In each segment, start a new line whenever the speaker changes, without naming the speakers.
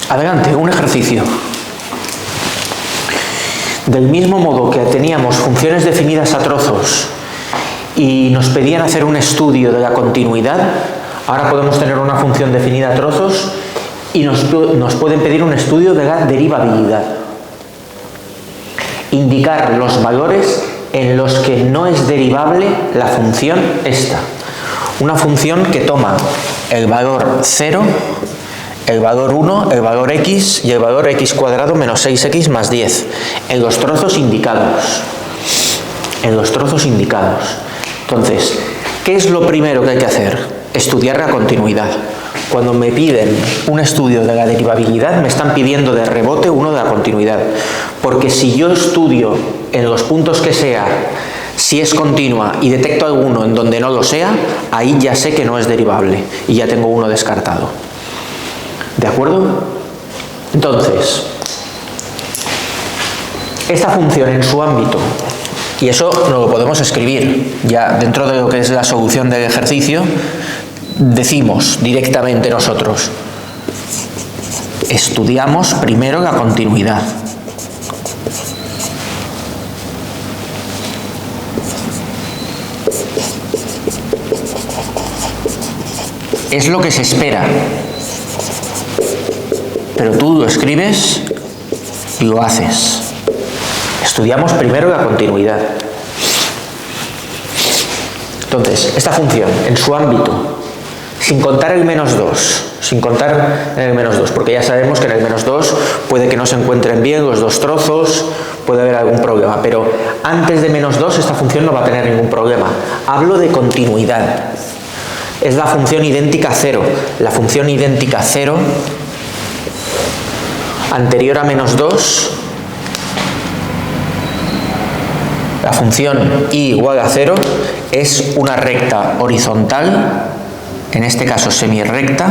Adelante, un ejercicio. Del mismo modo que teníamos funciones definidas a trozos y nos pedían hacer un estudio de la continuidad, ahora podemos tener una función definida a trozos y nos pueden pedir un estudio de la derivabilidad. Indicar los valores en los que no es derivable la función esta. Una función que toma el valor 0, el valor 1, el valor x y el valor x cuadrado menos 6x más 10 en los trozos indicados. En los trozos indicados. Entonces, ¿qué es lo primero que hay que hacer? Estudiar la continuidad. Cuando me piden un estudio de la derivabilidad, me están pidiendo de rebote uno de la continuidad. Porque si yo estudio en los puntos que sea si es continua y detecto alguno en donde no lo sea, ahí ya sé que no es derivable y ya tengo uno descartado. ¿De acuerdo? Entonces, esta función en su ámbito, y eso no lo podemos escribir, ya dentro de lo que es la solución del ejercicio, decimos directamente nosotros, estudiamos primero la continuidad. Es lo que se espera, pero tú lo escribes y lo haces. Estudiamos primero la continuidad. Entonces, esta función en su ámbito, sin contar el menos 2, porque ya sabemos que en el menos 2 puede que no se encuentren bien los dos trozos, puede haber algún problema, pero antes de menos 2 esta función no va a tener ningún problema. Hablo de continuidad. Es la función idéntica a 0. La función idéntica a 0, anterior a menos 2, la función y igual a 0, es una recta horizontal, en este caso semirrecta,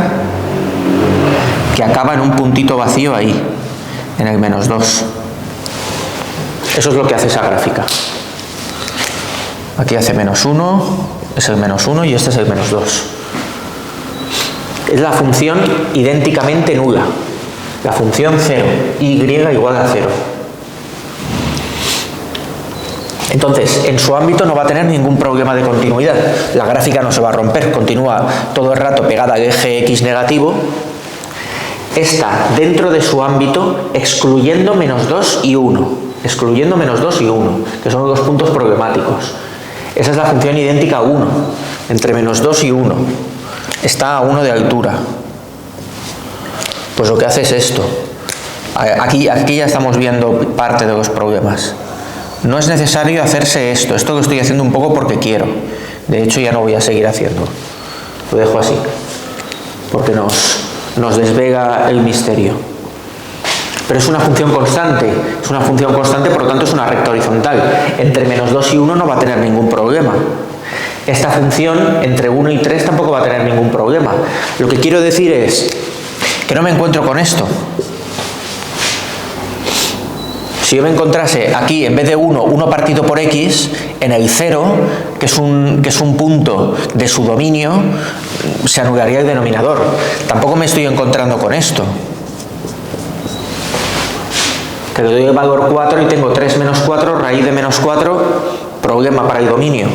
que acaba en un puntito vacío ahí, en el menos 2. Eso es lo que hace esa gráfica. Aquí hace menos 1, es el menos 1 y este es el menos 2. Es la función idénticamente nula. La función 0, y igual a 0. Entonces, en su ámbito no va a tener ningún problema de continuidad. La gráfica no se va a romper, continúa todo el rato pegada al eje x negativo. Está dentro de su ámbito excluyendo menos 2 y 1. Excluyendo menos 2 y 1, que son los puntos problemáticos. Esa es la función idéntica a 1, entre menos 2 y 1. Está a 1 de altura. Pues lo que hace es esto. Aquí ya estamos viendo parte de los problemas. No es necesario hacerse esto. Esto lo estoy haciendo un poco porque quiero. De hecho, ya no voy a seguir haciendo. Lo dejo así, porque nos desvela el misterio. Pero es una función constante. Es una función constante, por lo tanto es una recta horizontal. Entre menos 2 y 1 no va a tener ningún problema. Esta función entre 1 y 3 tampoco va a tener ningún problema. Lo que quiero decir es que no me encuentro con esto. Si yo me encontrase aquí, en vez de 1 partido por x, en el 0, que es un punto de su dominio, se anularía el denominador. Tampoco me estoy encontrando con esto. Que le doy el valor 4 y tengo 3 menos 4, raíz de menos 4, problema para el dominio.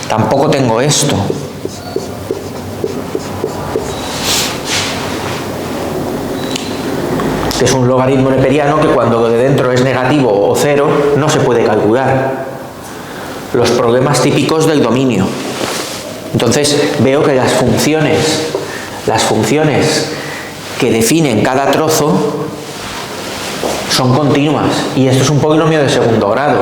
Tampoco tengo esto. Que es un logaritmo neperiano que cuando lo de dentro es negativo o 0, no se puede calcular. Los problemas típicos del dominio. Entonces veo que las funciones que definen cada trozo son continuas, y esto es un polinomio de segundo grado.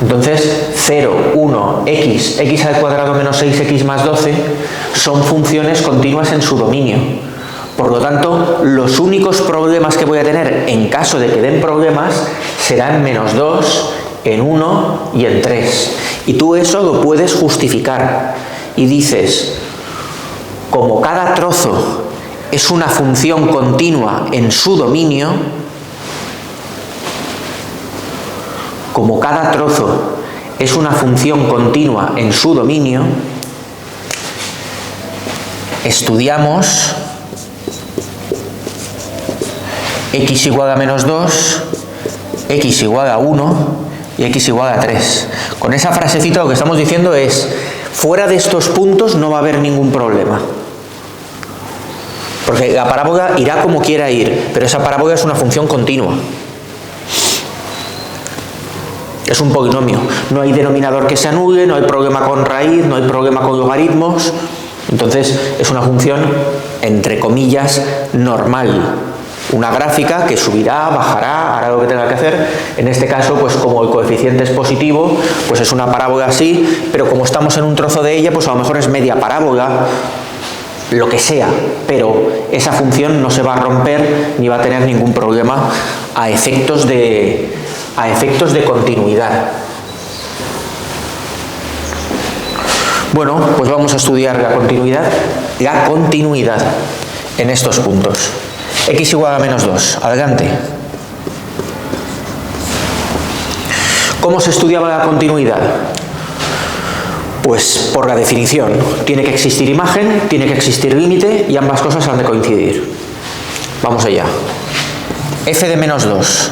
Entonces 0, 1, x al cuadrado menos 6x más 12 son funciones continuas en su dominio. Por lo tanto, los únicos problemas que voy a tener en caso de que den problemas serán menos 2, en 1 y en 3. Y tú eso lo puedes justificar. Y dices, como cada trozo es una función continua en su dominio, como cada trozo es una función continua en su dominio, estudiamos x igual a menos 2, x igual a 1 y x igual a 3. Con esa frasecita lo que estamos diciendo es, fuera de estos puntos no va a haber ningún problema. Porque la parábola irá como quiera ir, pero esa parábola es una función continua. Es un polinomio. No hay denominador que se anule, no hay problema con raíz, no hay problema con logaritmos. Entonces es una función, entre comillas, normal. Una gráfica que subirá, bajará, hará lo que tenga que hacer. En este caso, pues como el coeficiente es positivo, pues es una parábola así, pero como estamos en un trozo de ella, pues a lo mejor es media parábola, lo que sea, pero esa función no se va a romper ni va a tener ningún problema a efectos de continuidad. Bueno, pues vamos a estudiar la continuidad en estos puntos. X igual a menos 2, adelante. ¿Cómo se estudiaba la continuidad? Pues por la definición, tiene que existir imagen, tiene que existir límite y ambas cosas han de coincidir. Vamos allá. F de menos 2.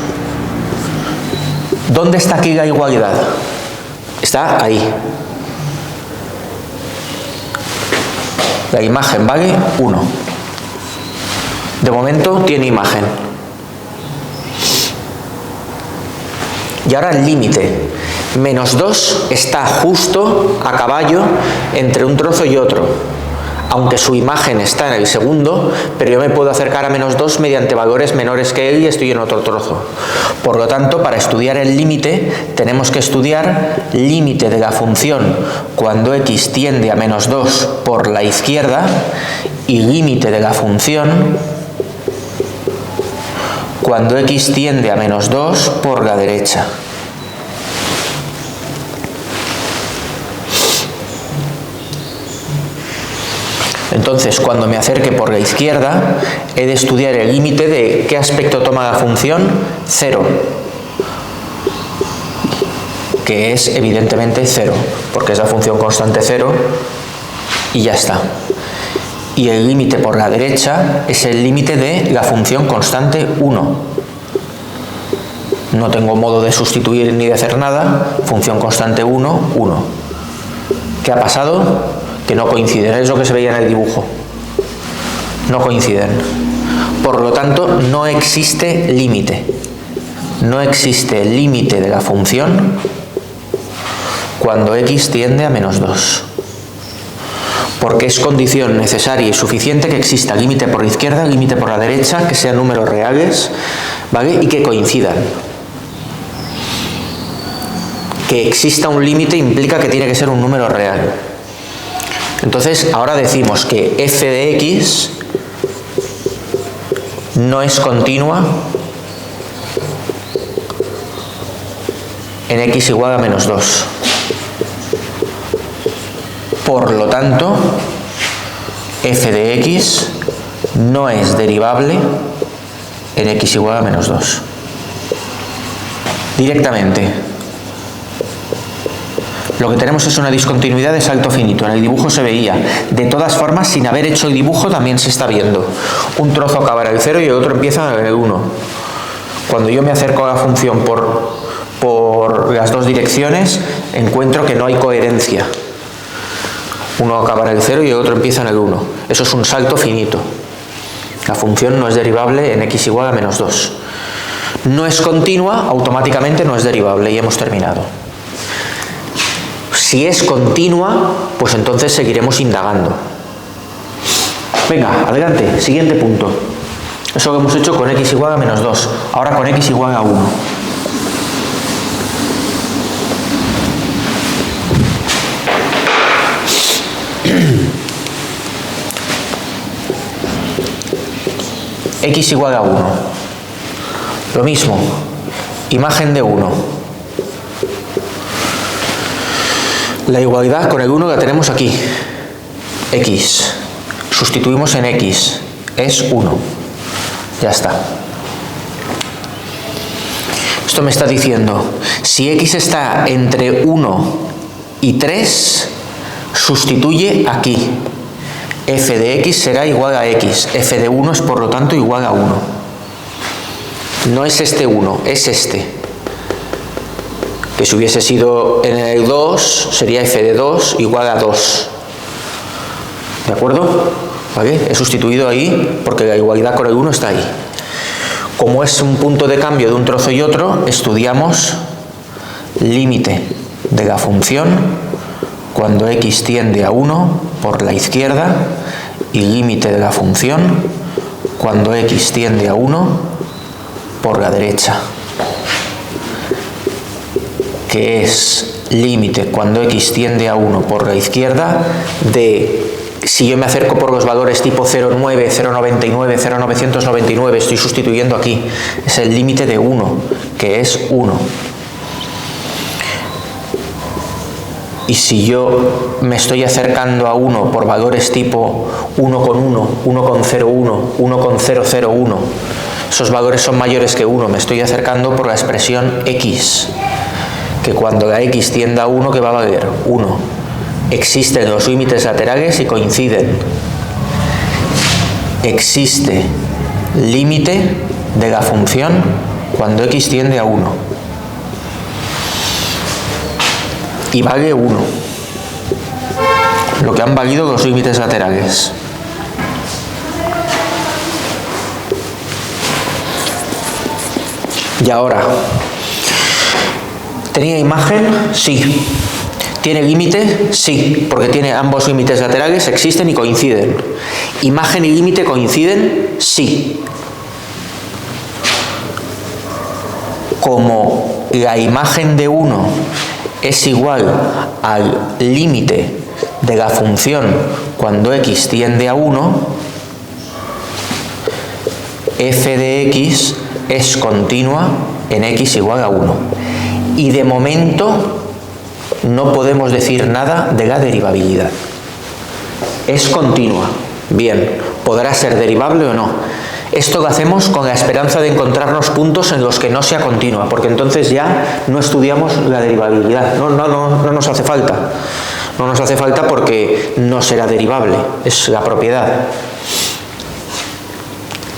¿Dónde está aquí la igualdad? Está ahí. La imagen vale 1. De momento tiene imagen. Y ahora el límite. Menos 2 está justo a caballo entre un trozo y otro. Aunque su imagen está en el segundo, pero yo me puedo acercar a menos 2 mediante valores menores que él y estoy en otro trozo. Por lo tanto, para estudiar el límite, tenemos que estudiar límite de la función cuando x tiende a menos 2 por la izquierda y límite de la función cuando x tiende a menos 2 por la derecha. Entonces, cuando me acerque por la izquierda, he de estudiar el límite de qué aspecto toma la función 0, que es evidentemente 0, porque es la función constante 0 y ya está. Y el límite por la derecha es el límite de la función constante 1. No tengo modo de sustituir ni de hacer nada, función constante 1, 1. ¿Qué ha pasado? Que no coinciden, es lo que se veía en el dibujo. No coinciden. Por lo tanto, no existe límite. No existe límite de la función cuando x tiende a menos 2. Porque es condición necesaria y suficiente que exista límite por la izquierda, límite por la derecha, que sean números reales, ¿vale? Y que coincidan. Que exista un límite implica que tiene que ser un número real. Entonces, ahora decimos que f de x no es continua en x igual a menos 2. Por lo tanto, f de x no es derivable en x igual a menos 2. Directamente. Lo que tenemos es una discontinuidad de salto finito. En el dibujo se veía. De todas formas, sin haber hecho el dibujo, también se está viendo. Un trozo acaba en el 0 y el otro empieza en el 1. Cuando yo me acerco a la función por las dos direcciones, encuentro que no hay coherencia. Uno acaba en el 0 y el otro empieza en el 1. Eso es un salto finito. La función no es derivable en x igual a menos 2. No es continua, automáticamente no es derivable y hemos terminado. Si es continua, pues entonces seguiremos indagando. Venga, adelante, siguiente punto. Eso lo hemos hecho con x igual a menos 2. Ahora con x igual a 1. X igual a 1. Lo mismo, imagen de 1. La igualdad con el 1 la tenemos aquí. X. Sustituimos en x. Es 1. Ya está. Esto me está diciendo, si x está entre 1 y 3, sustituye aquí. F de x será igual a x. F de 1 es por lo tanto igual a 1. no es este 1, es este. Que si hubiese sido en el 2, sería f de 2 igual a 2. ¿De acuerdo? ¿Vale? He sustituido ahí porque la igualdad con el 1 está ahí. Como es un punto de cambio de un trozo y otro, estudiamos límite de la función cuando x tiende a 1 por la izquierda y límite de la función cuando x tiende a 1 por la derecha, que es límite cuando x tiende a 1 por la izquierda de, si yo me acerco por los valores tipo 0,9, 0,99, 0,999, estoy sustituyendo aquí, es el límite de 1, que es 1. Y si yo me estoy acercando a 1 por valores tipo 1,1, 1,01, 1,001, esos valores son mayores que 1, me estoy acercando por la expresión x, que cuando la x tienda a 1, ¿qué va a valer? 1. Existen los límites laterales y coinciden. Existe límite de la función cuando x tiende a 1. Y vale 1, lo que han valido los límites laterales. Y ahora, ¿tenía imagen? Sí. ¿Tiene límite? Sí, porque tiene ambos límites laterales, existen y coinciden. ¿Imagen y límite coinciden? Sí. Como la imagen de 1 es igual al límite de la función cuando x tiende a 1, f de x es continua en x igual a 1. Y de momento no podemos decir nada de la derivabilidad. Es continua. Bien, podrá ser derivable o no. Esto lo hacemos con la esperanza de encontrarnos puntos en los que no sea continua, porque entonces ya no estudiamos la derivabilidad. No nos hace falta. No nos hace falta porque no será derivable, es la propiedad.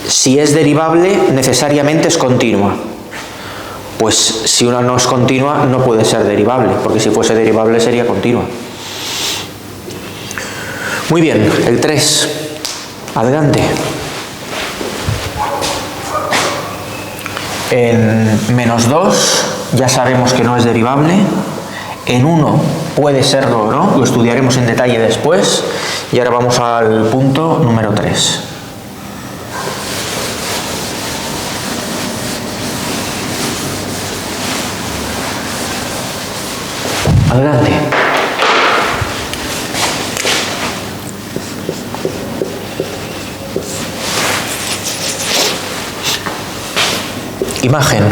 Si es derivable, necesariamente es continua. Pues si una no es continua, no puede ser derivable, porque si fuese derivable sería continua. Muy bien, el 3. Adelante. En menos 2 ya sabemos que no es derivable. En 1 puede serlo o no, lo estudiaremos en detalle después. Y ahora vamos al punto número 3. Adelante. Imagen.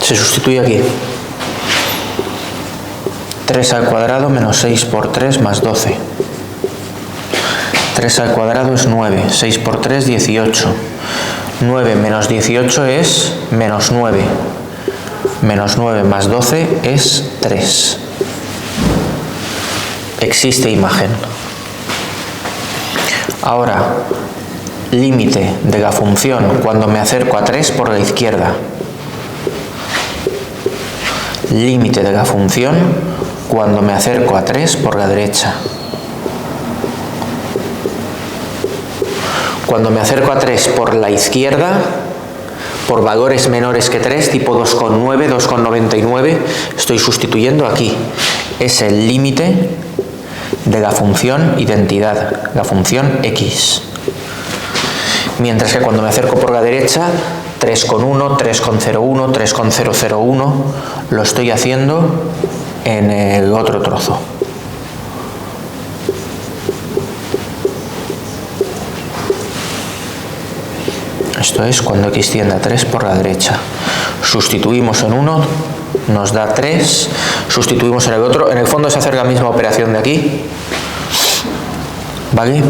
Se sustituye aquí. 3 al cuadrado menos 6 por 3 más 12. 3 al cuadrado es 9. 6 por 3, 18. 9 menos 18 es menos 9. Menos 9 más 12 es 3. Existe imagen. Ahora, límite de la función cuando me acerco a 3 por la izquierda. Límite de la función cuando me acerco a 3 por la derecha. Cuando me acerco a 3 por la izquierda, por valores menores que 3, tipo 2,9, 2,99, estoy sustituyendo aquí. Es el límite de la función identidad, la función x. Mientras que cuando me acerco por la derecha, 3,1, 3,01, 3,001, lo estoy haciendo en el otro trozo. Esto es cuando x tiende a 3 por la derecha. Sustituimos en uno, nos da 3, sustituimos en el otro. En el fondo es hacer la misma operación de aquí. ¿Vale?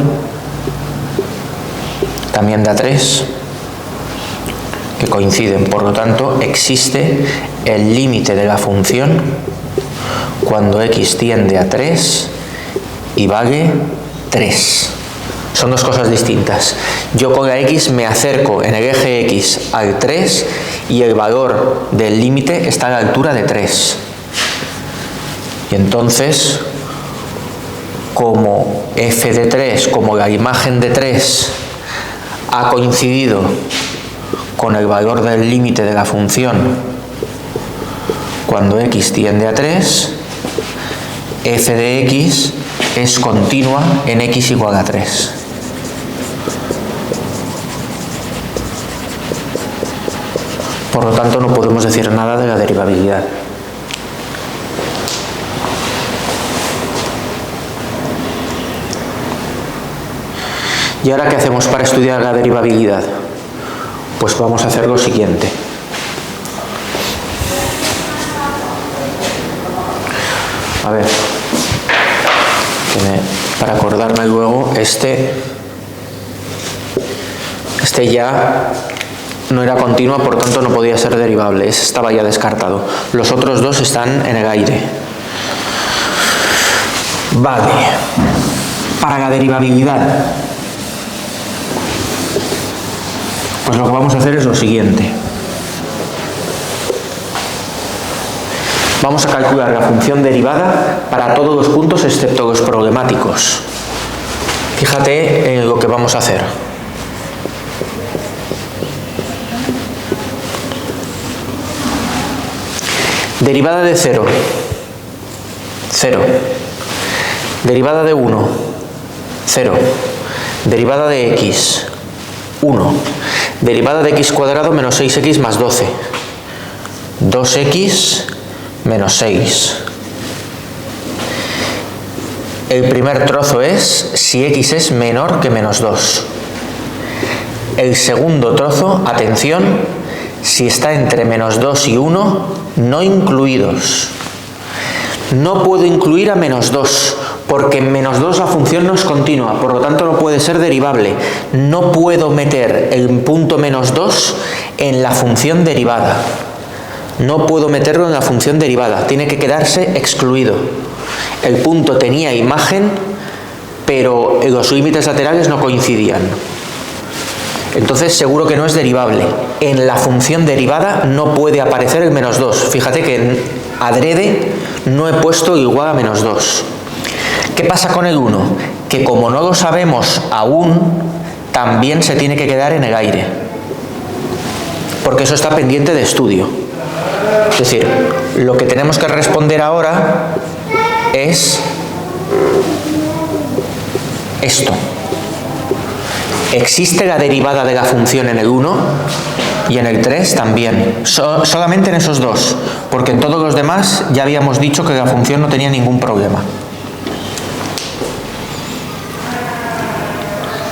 También da 3, que coinciden. Por lo tanto, existe el límite de la función cuando x tiende a 3 y vale 3. Son dos cosas distintas. Yo con la x me acerco en el eje x al 3 y el valor del límite está a la altura de 3. Y entonces, como f de 3, como la imagen de 3 ha coincidido con el valor del límite de la función cuando x tiende a 3, f de x es continua en x igual a 3. Por lo tanto, no podemos decir nada de la derivabilidad. ¿Y ahora qué hacemos para estudiar la derivabilidad? Pues vamos a hacer lo siguiente. A ver, para acordarme luego, este ya no era continua, por tanto no podía ser derivable, ese estaba ya descartado. Los otros dos están en el aire. Vale, para la derivabilidad, pues lo que vamos a hacer es lo siguiente. Vamos a calcular la función derivada para todos los puntos excepto los problemáticos. Fíjate en lo que vamos a hacer. Derivada de 0, 0. Derivada de 1, 0. Derivada de x, 1. Derivada de x cuadrado menos 6x más 12. 2x menos 6. El primer trozo es si x es menor que menos 2. El segundo trozo, atención, si está entre menos 2 y 1, no incluidos. No puedo incluir a menos 2, porque en menos 2 la función no es continua, por lo tanto no puede ser derivable. No puedo meter el punto menos 2 en la función derivada. No puedo meterlo en la función derivada, tiene que quedarse excluido. El punto tenía imagen, pero los límites laterales no coincidían. Entonces seguro que no es derivable. En la función derivada no puede aparecer el menos 2. Fíjate que adrede no he puesto igual a menos 2. ¿Qué pasa con el 1? Que como no lo sabemos aún, también se tiene que quedar en el aire. Porque eso está pendiente de estudio. Es decir, lo que tenemos que responder ahora es esto. ¿Existe la derivada de la función en el 1 y en el 3 también? Solamente en esos dos, porque en todos los demás ya habíamos dicho que la función no tenía ningún problema.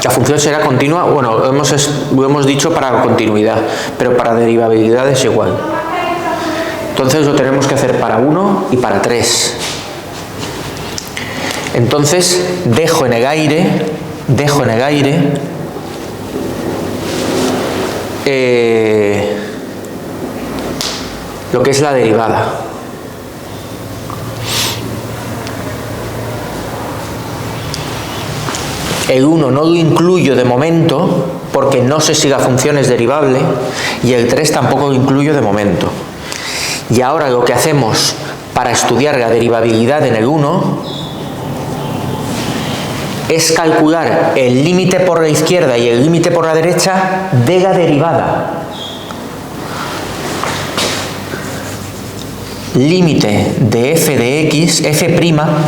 La función será continua, bueno, lo hemos dicho para la continuidad, pero para derivabilidad es igual. Entonces lo tenemos que hacer para 1 y para 3. Entonces dejo en el aire lo que es la derivada. El 1 no lo incluyo de momento porque no sé si la función es derivable y el 3 tampoco lo incluyo de momento. Y ahora lo que hacemos para estudiar la derivabilidad en el 1 es calcular el límite por la izquierda y el límite por la derecha de la derivada. Límite de f de x, f',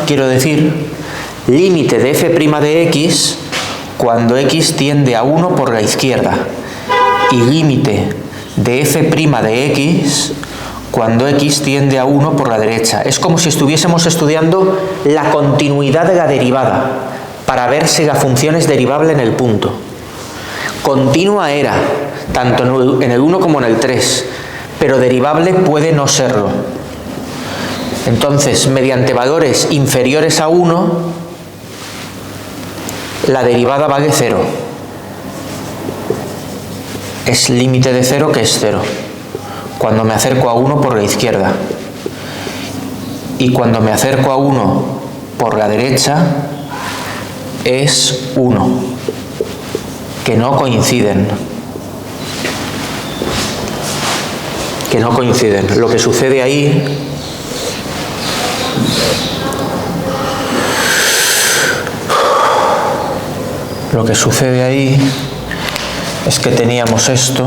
quiero decir, límite de f' de x cuando x tiende a 1 por la izquierda y límite de f' de x cuando x tiende a 1 por la derecha. Es como si estuviésemos estudiando la continuidad de la derivada para ver si la función es derivable en el punto. Continua era, tanto en el 1 como en el 3, pero derivable puede no serlo. Entonces, mediante valores inferiores a 1, la derivada vale 0. Es límite de 0 que es 0. Cuando me acerco a 1 por la izquierda. Y cuando me acerco a 1 por la derecha, es 1, que no coinciden. Que no coinciden. Lo que sucede ahí es que teníamos esto.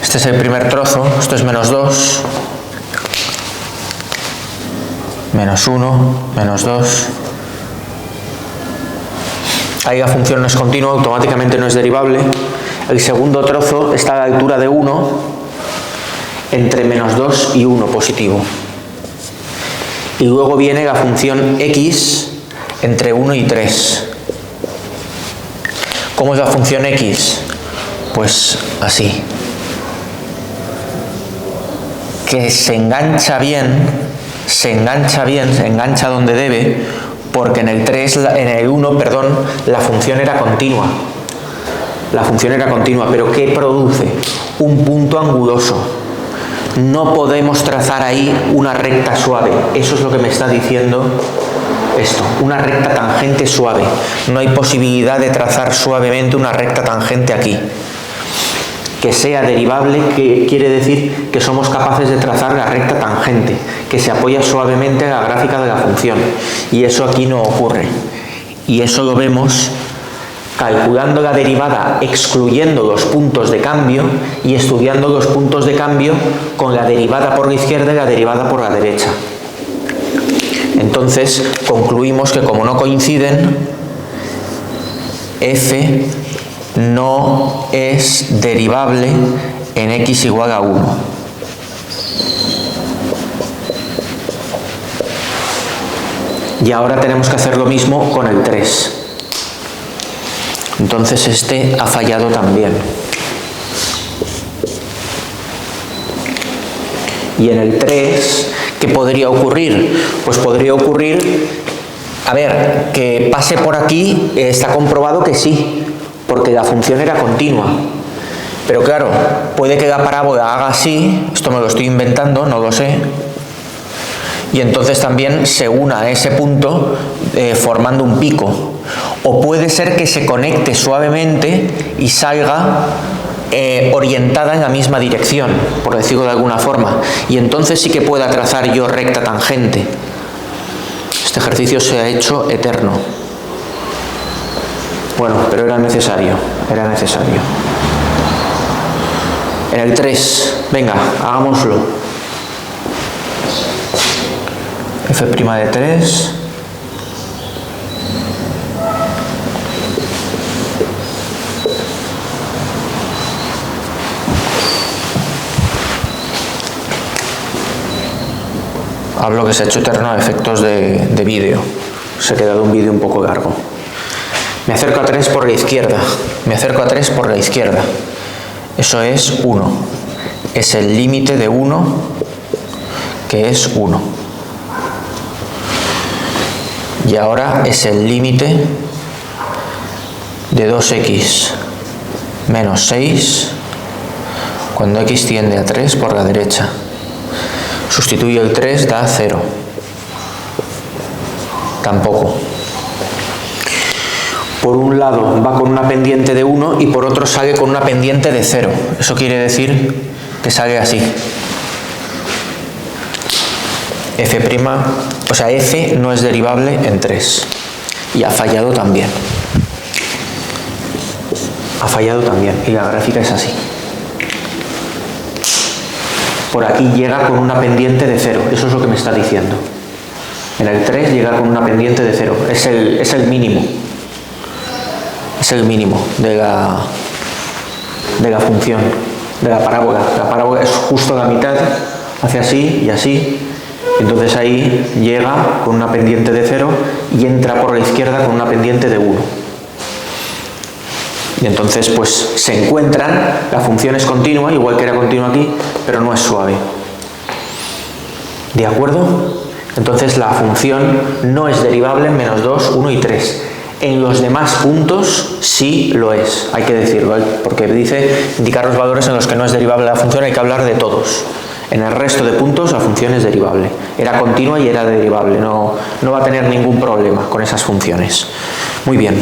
Este es el primer trozo, esto es menos 2, menos 1, menos 2. Ahí la función no es continua, automáticamente no es derivable. El segundo trozo está a la altura de 1, entre menos 2 y 1 positivo. Y luego viene la función x entre 1 y 3. ¿Cómo es la función x? Pues así. Que se engancha donde debe, porque en el 1, perdón, la función era continua. Pero ¿qué produce? Un punto anguloso. No podemos trazar ahí una recta suave. Eso es lo que me está diciendo esto, una recta tangente suave. No hay posibilidad de trazar suavemente una recta tangente aquí. Que sea derivable, que quiere decir que somos capaces de trazar la recta tangente, que se apoya suavemente en la gráfica de la función. Y eso aquí no ocurre. Y eso lo vemos calculando la derivada, excluyendo los puntos de cambio y estudiando los puntos de cambio con la derivada por la izquierda y la derivada por la derecha. Entonces, concluimos que como no coinciden, f no es derivable en x igual a 1. Y ahora tenemos que hacer lo mismo con el 3. Entonces este ha fallado también. Y en el 3, ¿qué podría ocurrir? Pues podría ocurrir, a ver, que pase por aquí, está comprobado que sí, porque la función era continua. Pero claro, puede que la parábola haga así, esto me lo estoy inventando, no lo sé, y entonces también se una a ese punto formando un pico. O puede ser que se conecte suavemente y salga orientada en la misma dirección, por decirlo de alguna forma, y entonces sí que pueda trazar yo recta tangente. Este ejercicio se ha hecho eterno. Bueno, pero era necesario. En el 3, venga, hagámoslo. F' de 3. Hablo que se ha hecho eterno a efectos de vídeo. Se ha quedado un vídeo un poco largo. Me acerco a 3 por la izquierda. Eso es 1. Es el límite de 1, que es 1. Y ahora es el límite de 2x menos 6 cuando x tiende a 3 por la derecha. Sustituyo el 3, da 0. Tampoco. Por un lado va con una pendiente de 1 y por otro sale con una pendiente de 0. Eso quiere decir que sale así. F', o sea, f no es derivable en 3. Y ha fallado también. Y la gráfica es así. Por aquí llega con una pendiente de 0. Eso es lo que me está diciendo. En el 3 llega con una pendiente de 0. Es el mínimo. Es el mínimo de la función, de la parábola. La parábola es justo la mitad, hace así y así. Entonces ahí llega con una pendiente de 0 y entra por la izquierda con una pendiente de 1. Y entonces pues se encuentran, la función es continua, igual que era continua aquí, pero no es suave. ¿De acuerdo? Entonces la función no es derivable en menos 2, 1 y 3. En los demás puntos sí lo es, hay que decirlo, porque dice indicar los valores en los que no es derivable la función, hay que hablar de todos. En el resto de puntos la función es derivable. Era continua y era derivable, no va a tener ningún problema con esas funciones. Muy bien.